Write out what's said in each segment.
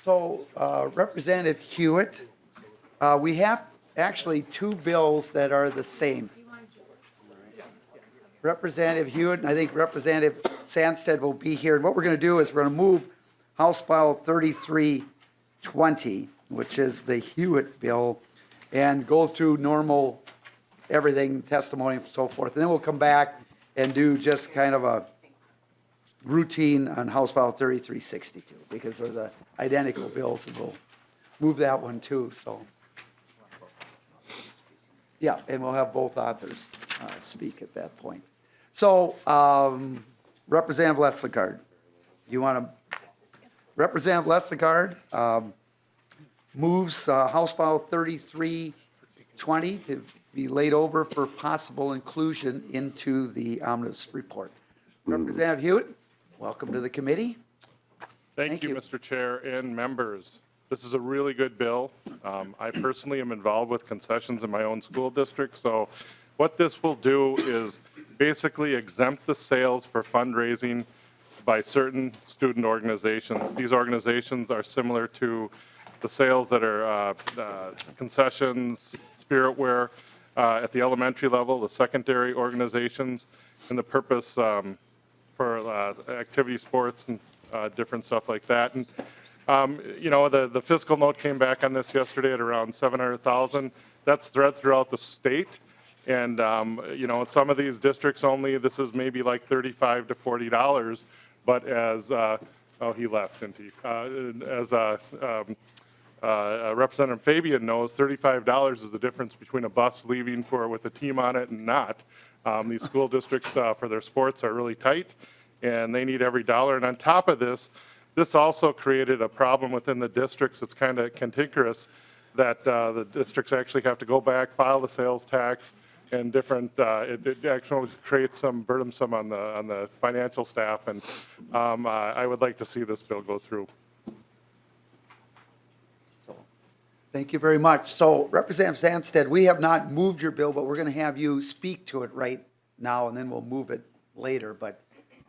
So Representative Huot, we have actually two bills that are the same. Representative Huot and I think Representative Sandstede will be here. And what we're going to do is we're going to move House File 3320, which is the Huot bill, and go through normal everything, testimony and so forth. And then we'll come back and do just kind of a routine on House File 3362 because they're the identical bills, and we'll move that one too. So, yeah, and we'll have both authors speak at that point. So, Representative Lesligard, you want to? Representative Lesligard moves House File 3320 to be laid over for possible inclusion into the omnibus report. Representative Huot, welcome to the committee. Thank you, Mr. Chair and members. This is a really good bill. I personally am involved with concessions in my own school district, so what this will do is basically exempt the sales for fundraising by certain student organizations. These organizations are similar to the sales that are concessions, spiritware at the elementary level, the secondary organizations, and the purpose for activity sports and different stuff like that. And you know, the fiscal note came back on this yesterday at around $700,000. That's spread throughout the state. And you know, in some of these districts only, this is maybe like $35 to $40. But as oh, he left, didn't he? As Representative Fabian knows, $35 is the difference between a bus leaving with a team on it and not. These school districts for their sports are really tight, and they need every dollar. And on top of this, this also created a problem within the districts. It's kind of cantankerous that the districts actually have to go back, file the sales tax, and different. It actually creates some burdensome on the financial staff, and I would like to see this bill go through. So, thank you very much. So, Representative Sandstede, we have not moved your bill, but we're going to have you speak to it right now, and then we'll move it later. But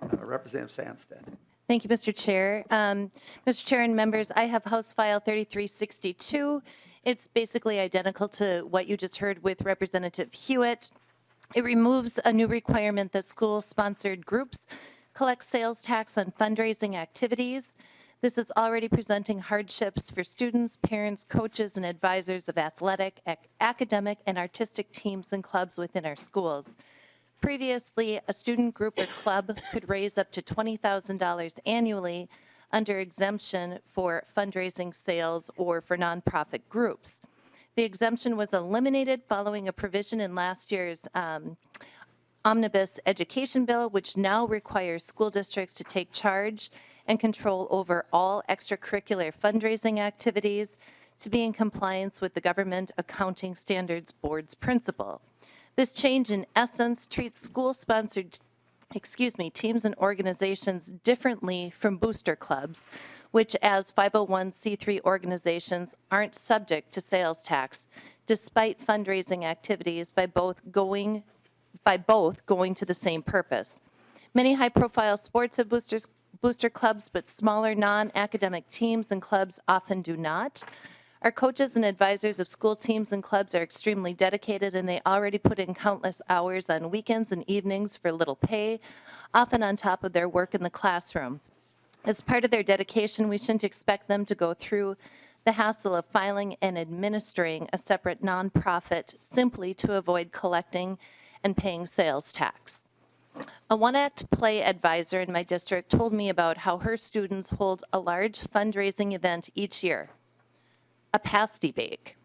Representative Sandstede. Thank you, Mr. Chair. Mr. Chair and members, I have House File 3362. It's basically identical to what you just heard with Representative Huot. It removes a new requirement that school-sponsored groups collect sales tax on fundraising activities. This is already presenting hardships for students, parents, coaches, and advisors of athletic, academic, and artistic teams and clubs within our schools. Previously, a student group or club could raise up to $20,000 annually under exemption for fundraising sales or for nonprofit groups. The exemption was eliminated following a provision in last year's omnibus education bill, which now requires school districts to take charge and control over all extracurricular fundraising activities to be in compliance with the Government Accounting Standards Board's principle. This change, in essence, treats school-sponsored teams and organizations differently from booster clubs, which as 501c3 organizations aren't subject to sales tax, despite fundraising activities by both going to the same purpose. Many high-profile sports have booster clubs, but smaller non-academic teams and clubs often do not. Our coaches and advisors of school teams and clubs are extremely dedicated, and they already put in countless hours on weekends and evenings for little pay, often on top of their work in the classroom. As part of their dedication, we shouldn't expect them to go through the hassle of filing and administering a separate nonprofit simply to avoid collecting and paying sales tax. A one-act play advisor in my district told me about how her students hold a large fundraising event each year. A pasty bake.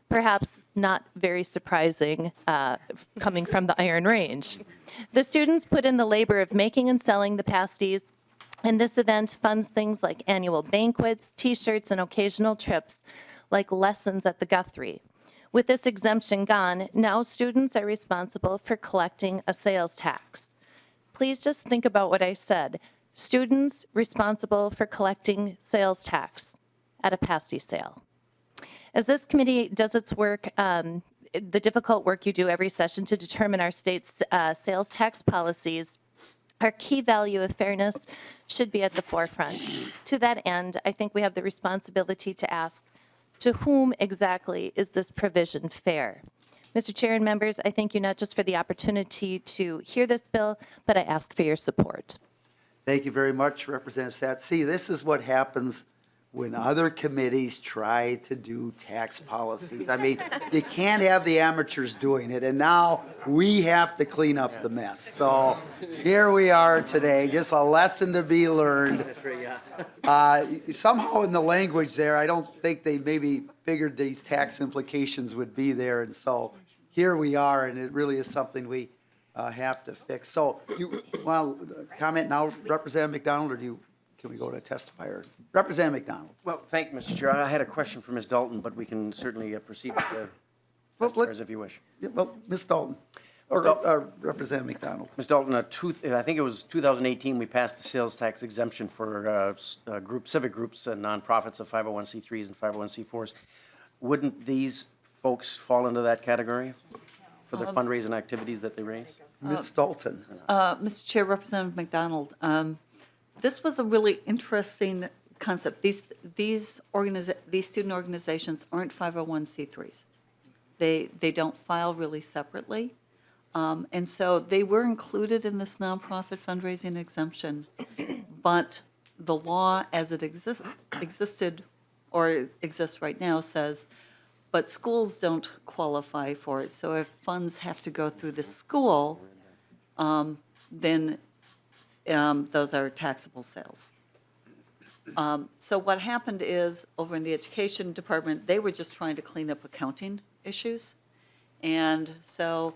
Perhaps not very surprising coming from the Iron Range. The students put in the labor of making and selling the pasties, and this event funds things like annual banquets, t-shirts, and occasional trips like lessons at the Guthrie. With this exemption gone, now students are responsible for collecting a sales tax. Please just think about what I said. Students responsible for collecting sales tax at a pasty sale. As this committee does its work, the difficult work you do every session to determine our state's sales tax policies, Our key value of fairness should be at the forefront. To that end, I think we have the responsibility to ask, to whom exactly is this provision fair? Mr. Chair and members, I thank you not just for the opportunity to hear this bill, but I ask for your support. Thank you very much, Representative Sat. See, this is what happens when other committees try to do tax policies. I mean, you can't have the amateurs doing it, and now we have to clean up the mess. So here we are today, just a lesson to be learned. Somehow in the language there, I don't think they maybe figured these tax implications would be there, and so here we are, and it really is something we have to fix. So you want to comment now, Representative McDonald, or can we go to testifier? Representative McDonald. Well, thank you, Mr. Chair. I had a question for Ms. Dalton, but we can certainly proceed with the Well, testifiers if you wish. Well, Ms. Dalton, or Representative McDonald. Ms. Dalton, I think it was 2018, we passed the sales tax exemption for civic groups and nonprofits of 501c3s and 501c4s. Wouldn't these folks fall into that category for their fundraising activities that they raise? Ms. Dalton. Mr. Chair, Representative McDonald, this was a really interesting concept. These student organizations aren't 501c3s. They don't file really separately. And so they were included in this nonprofit fundraising exemption, but the law as it existed or exists right now says, but schools don't qualify for it. So if funds have to go through the school, then those are taxable sales. So what happened is, over in the education department, they were just trying to clean up accounting issues. And so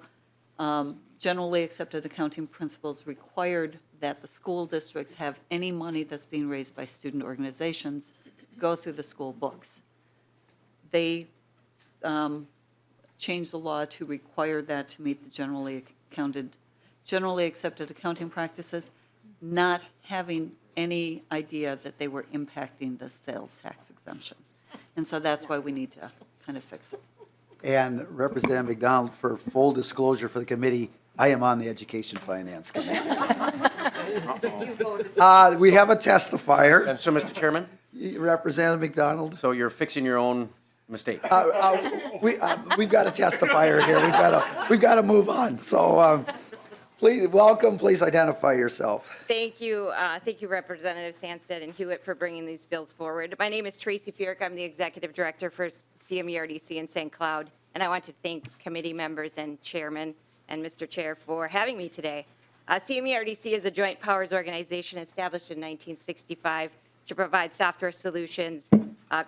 generally accepted accounting principles required that the school districts have any money that's being raised by student organizations go through the school books. They changed the law to require that to meet the generally accepted accounting practices, not having any idea that they were impacting the sales tax exemption. And so that's why we need to kind of fix it. And Representative McDonald, for full disclosure for the committee, I am on the Education Finance Committee. We have a testifier, And so, Mr. Chairman, Representative McDonald. so you're fixing your own mistake. We've got a testifier here. We've got to move on. So please, welcome, please identify yourself. Thank you. Thank you, Representative Sandstede and Huot, for bringing these bills forward. My name is Tracy Fierk. I'm the Executive Director for CMERDC in St. Cloud, and I want to thank committee members and chairman and Mr. Chair for having me today. CMERDC is a joint powers organization established in 1965 to provide software solutions,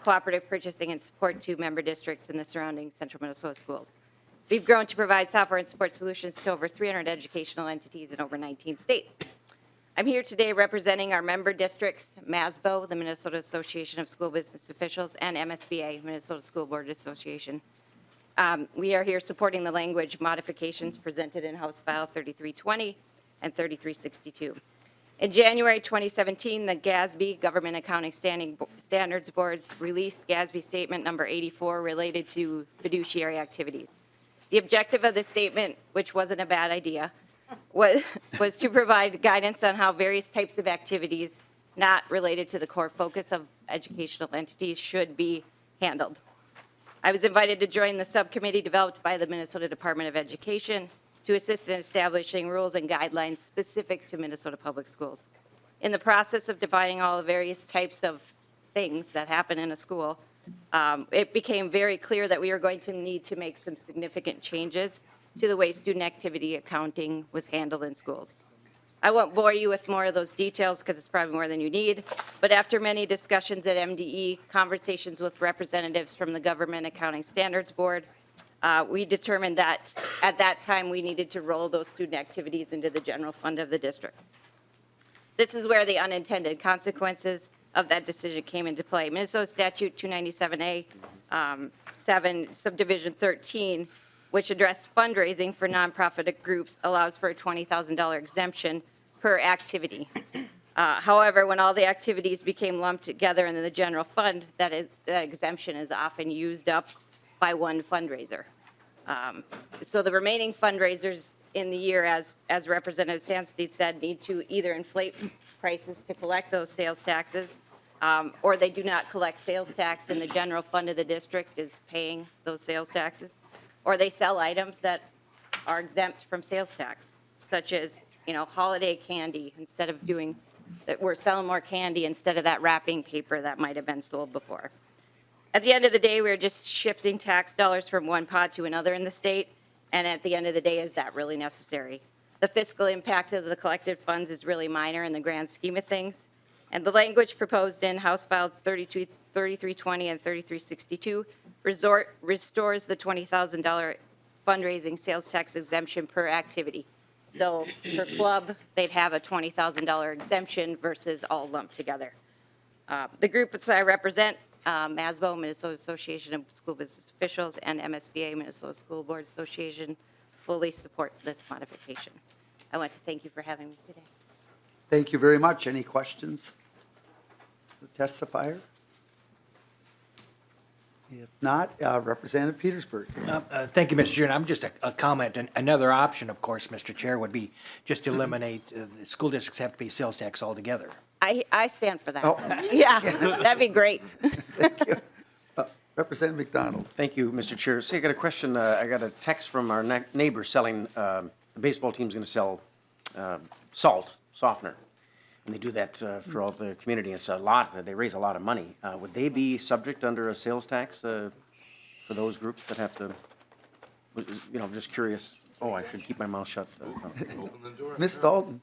cooperative purchasing, and support to member districts in the surrounding central Minnesota schools. We've grown to provide software and support solutions to over 300 educational entities in over 19 states. I'm here today representing our member districts, MASBO, the Minnesota Association of School Business Officials, and MSBA, Minnesota School Board Association. We are here supporting the language modifications presented in House File 3320 and 3362. In January 2017, the GASB, Government Accounting Standards Boards, released GASB Statement Number 84 related to fiduciary activities. The objective of the statement, which wasn't a bad idea, was to provide guidance on how various types of activities not related to the core focus of educational entities should be handled. I was invited to join the subcommittee developed by the Minnesota Department of Education to assist in establishing rules and guidelines specific to Minnesota Public Schools. In the process of defining all the various types of things that happen in a school, it became very clear that we were going to need to make some significant changes to the way student activity accounting was handled in schools. I won't bore you with more of those details because it's probably more than you need, but after many discussions at MDE, conversations with representatives from the Government Accounting Standards Board, we determined that at that time we needed to roll those student activities into the general fund of the district. This is where the unintended consequences of that decision came into play. Minnesota Statute 297A 7 Subdivision 13, which addressed fundraising for nonprofit groups, allows for a $20,000 exemption per activity. However, when all the activities became lumped together into the general fund, that exemption is often used up by one fundraiser. So the remaining fundraisers in the year, as Representative Sandstede said, need to either inflate prices to collect those sales taxes, or they do not collect sales tax and the general fund of the district is paying those sales taxes, or they sell items that are exempt from sales tax, such as, holiday candy, instead of doing, that we're selling more candy instead of that wrapping paper that might have been sold before. At the end of the day, we're just shifting tax dollars from one pot to another in the state, and at the end of the day, is that really necessary? The fiscal impact of the collected funds is really minor in the grand scheme of things, and the language proposed in House File 3320 and 3362 restores the $20,000 fundraising sales tax exemption per activity. So per club, they'd have a $20,000 exemption versus all lumped together. The groups I represent, MASBO, Minnesota Association of School Business Officials, and MSBA, Minnesota School Board Association, fully support this modification. I want to thank you for having me today. Thank you very much. Any questions? The testifier? If not, Representative Petersburg. Thank you, Mr. Chair. And I'm just a comment. And another option, of course, Mr. Chair, would be just to eliminate the school districts have to pay sales tax altogether. I stand for that. Oh. Yeah, that'd be great. Thank you. Representative McDonald. Thank you, Mr. Chair. See, I got a question. I got a text from our neighbor selling, the baseball team's going to sell salt, softener. And they do that for all the community. It's a lot, they raise a lot of money. Would they be subject under a sales tax for those groups that have to, just curious. Oh, I should keep my mouth shut. Ms. Dalton.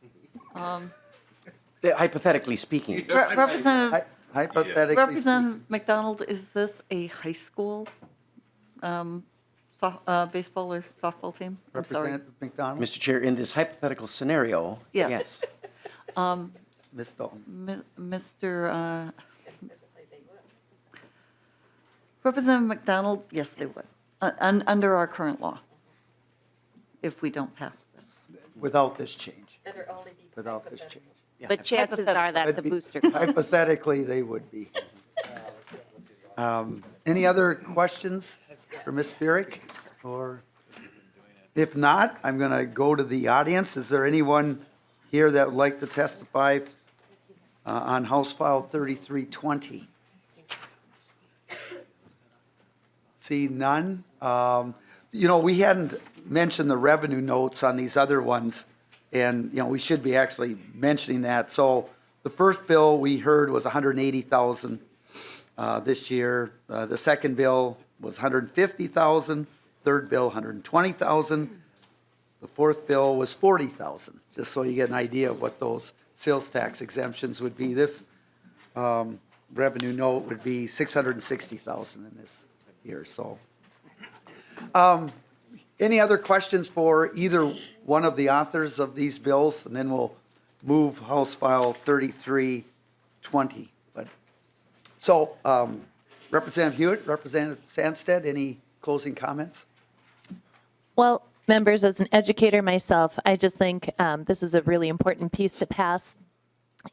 Hypothetically speaking. Representative Hypothetically. Representative McDonald, is this a high school baseball or softball team? I'm sorry. Representative McDonald. Mr. Chair, in this hypothetical scenario, Yeah. yes. Ms. Dalton. Mr. Representative McDonald, yes, they would, under our current law, if we don't pass this. Without this change. Without this change. But chances are that's a That'd be- booster club. Hypothetically, they would be. Any other questions for Ms. Fierick? Or if not, I'm going to go to the audience. Is there anyone here that would like to testify on House File 3320? See none. We hadn't mentioned the revenue notes on these other ones, and, we should be actually mentioning that. So the first bill we heard was $180,000 this year. The second bill was $150,000. Third bill, $120,000. The fourth bill was $40,000, just so you get an idea of what those sales tax exemptions would be. This revenue note would be $660,000 in this year. So, any other questions for either one of the authors of these bills? And then we'll move House File 3320. Representative Huot, Representative Sandstede, any closing comments? Well, members, as an educator myself, I just think this is a really important piece to pass.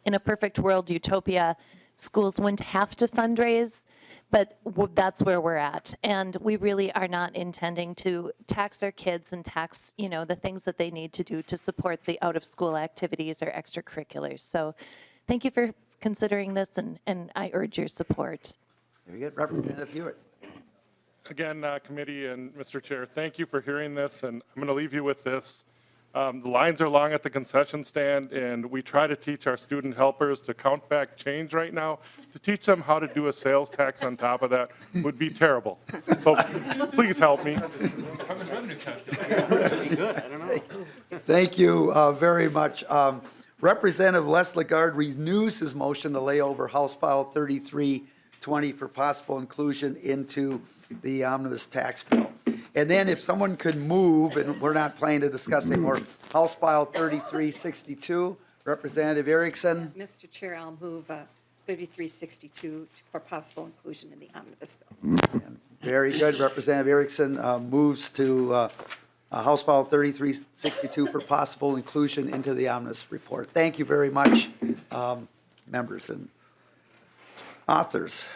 In a perfect world utopia, schools wouldn't have to fundraise, but that's where we're at. And we really are not intending to tax our kids and tax, the things that they need to do to support the out-of-school activities or extracurriculars. So thank you for considering this, and I urge your support. Very good. Representative Huot. Again, committee and Mr. Chair, thank you for hearing this, and I'm going to leave you with this. The lines are long at the concession stand, and we try to teach our student helpers to count back change right now. To teach them how to do a sales tax on top of that would be terrible. So please help me. Thank you very much. Representative Les Lagarde renews his motion to lay over House File 3320 for possible inclusion into the omnibus tax bill. And then if someone could move, and we're not planning to discuss anymore, House File 3362, Representative Erickson. Mr. Chair, I'll move 3362 for possible inclusion in the omnibus bill. Very good. Representative Erickson moves to House File 3362 for possible inclusion into the omnibus report. Thank you very much, members and authors.